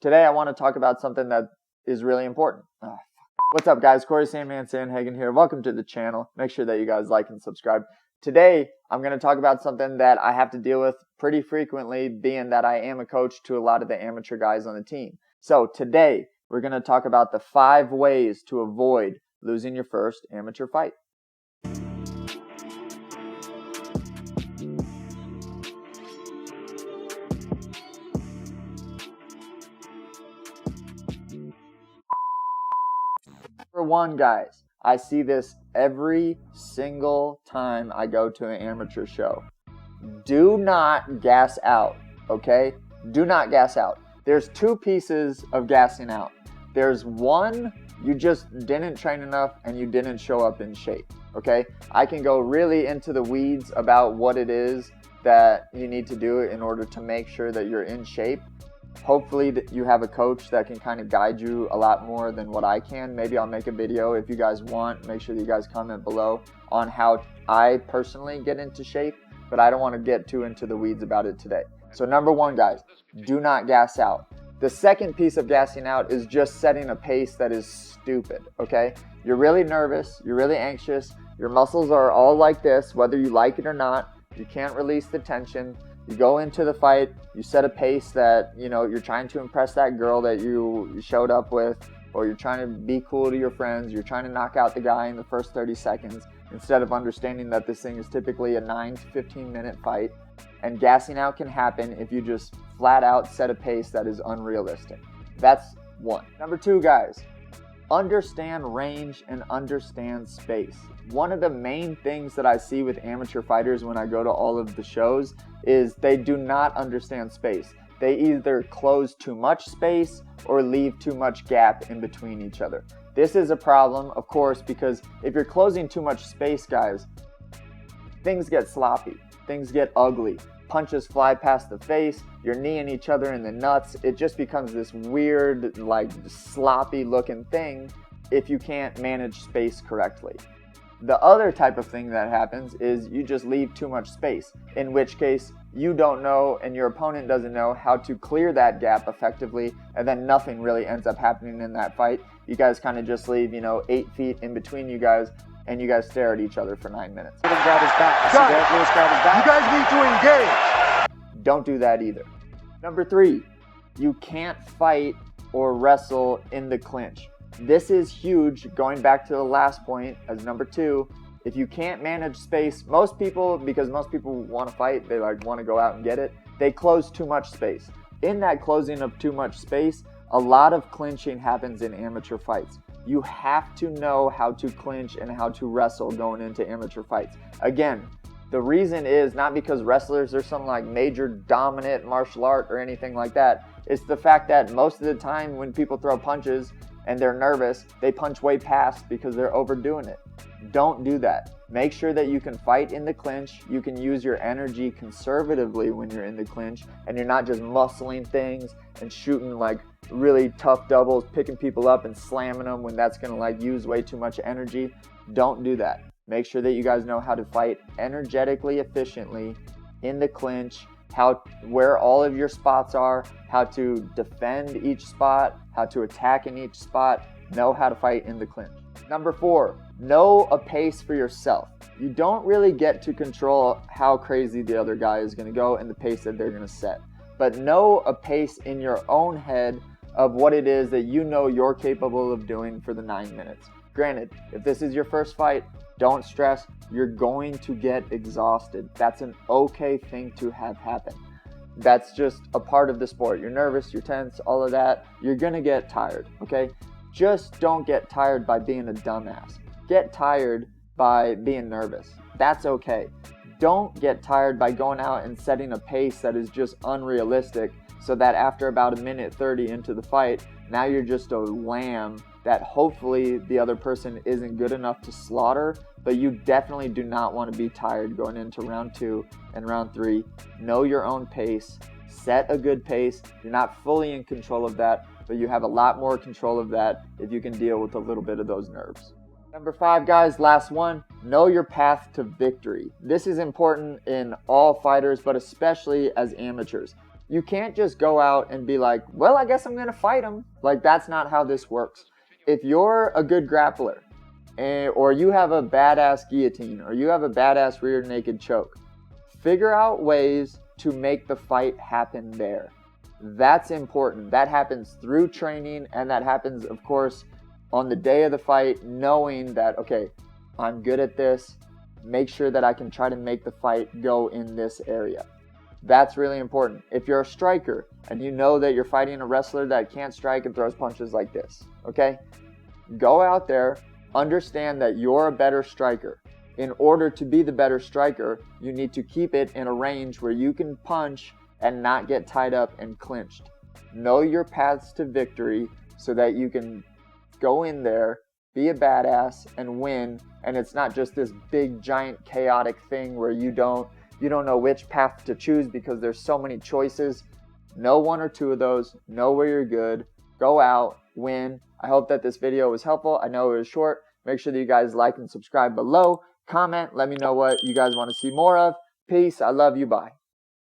Today I want to talk about something that is really important. What's up, guys? Corey Sandman Sandhagen here. Welcome to the channel. Make sure that you guys like and subscribe. Today I'm going to talk about something that I have to deal with pretty frequently, being that I am a coach to a lot of the amateur guys on the team. So today we're going to talk about the 5 ways to avoid losing your first amateur fight. Number 1, guys, I see this every single time I go to an amateur show. Do not gas out, okay? Do not gas out. There's 2 pieces of gassing out. There's one, you just didn't train enough and you didn't show up in shape, okay? I can go really into the weeds about what it is that you need to do in order to make sure that you're in shape. Hopefully you have a coach that can kind of guide you a lot more than what I can. Maybe I'll make a video if you guys want. Make sure that you guys comment below on how I personally get into shape, but I don't want to get too into the weeds about it today. So number 1, guys, do not gas out. The second piece of gassing out is just setting a pace that is stupid, okay? You're really nervous, you're really anxious, your muscles are all like this, whether you like it or not. You can't release the tension. You go into the fight, you set a pace that, you're trying to impress that girl that you showed up with, or you're trying to be cool to your friends, you're trying to knock out the guy in the first 30 seconds, instead of understanding that this thing is typically a 9 to 15 minute fight. And gassing out can happen if you just flat out set a pace that is unrealistic. That's 1. Number 2, guys, understand range and understand space. One of the main things that I see with amateur fighters when I go to all of the shows is they do not understand space. They either close too much space or leave too much gap in between each other. This is a problem, of course, because if you're closing too much space, guys, things get sloppy, things get ugly. Punches fly past the face, you're kneeing each other in the nuts. It just becomes this weird, sloppy looking thing if you can't manage space correctly. The other type of thing that happens is you just leave too much space, in which case you don't know and your opponent doesn't know how to clear that gap effectively, and then nothing really ends up happening in that fight. You guys kind of just leave, 8 feet in between you guys, and you guys stare at each other for 9 minutes. You guys need to engage. Don't do that either. Number 3, you can't fight or wrestle in the clinch. This is huge, going back to the last point as number 2. If you can't manage space, most people, because most people want to fight, they want to go out and get it, they close too much space. In that closing of too much space, a lot of clinching happens in amateur fights. You have to know how to clinch and how to wrestle going into amateur fights. Again, the reason is not because wrestlers are some major dominant martial art or anything like that. It's the fact that most of the time when people throw punches and they're nervous, they punch way past because they're overdoing it. Don't do that. Make sure that you can fight in the clinch. You can use your energy conservatively when you're in the clinch, and you're not just muscling things and shooting really tough doubles, picking people up and slamming them when that's going to use way too much energy. Don't do that. Make sure that you guys know how to fight energetically, efficiently in the clinch, where all of your spots are, how to defend each spot, how to attack in each spot. Know how to fight in the clinch. Number 4, know a pace for yourself. You don't really get to control how crazy the other guy is going to go and the pace that they're going to set. But know a pace in your own head of what it is that you're capable of doing for the 9 minutes. Granted, if this is your first fight, don't stress. You're going to get exhausted. That's an okay thing to have happen. That's just a part of the sport. You're nervous, you're tense, all of that. You're going to get tired, okay? Just don't get tired by being a dumbass. Get tired by being nervous. That's okay. Don't get tired by going out and setting a pace that is just unrealistic, so that after about 1:30 into the fight, now you're just a lamb that hopefully the other person isn't good enough to slaughter, but you definitely do not want to be tired going into round 2 and round 3. Know your own pace. Set a good pace. You're not fully in control of that, but you have a lot more control of that if you can deal with a little bit of those nerves. Number 5, guys, last one, know your path to victory. This is important in all fighters, but especially as amateurs. You can't just go out and be like, well, I guess I'm going to fight him. Like, that's not how this works. If you're a good grappler, or you have a badass guillotine, or you have a badass rear naked choke, figure out ways to make the fight happen there. That's important. That happens through training, and that happens, of course, on the day of the fight, knowing that, okay, I'm good at this. Make sure that I can try to make the fight go in this area. That's really important. If you're a striker and you know that you're fighting a wrestler that can't strike and throws punches like this, okay? Go out there, understand that you're a better striker. In order to be the better striker, you need to keep it in a range where you can punch and not get tied up and clinched. Know your paths to victory so that you can go in there, be a badass, and win. And it's not just this big, giant, chaotic thing where you don't know which path to choose because there's so many choices. Know one or two of those. Know where you're good. Go out, win. I hope that this video was helpful. I know it was short. Make sure that you guys like and subscribe below. Comment. Let me know what you guys want to see more of. Peace. I love you. Bye.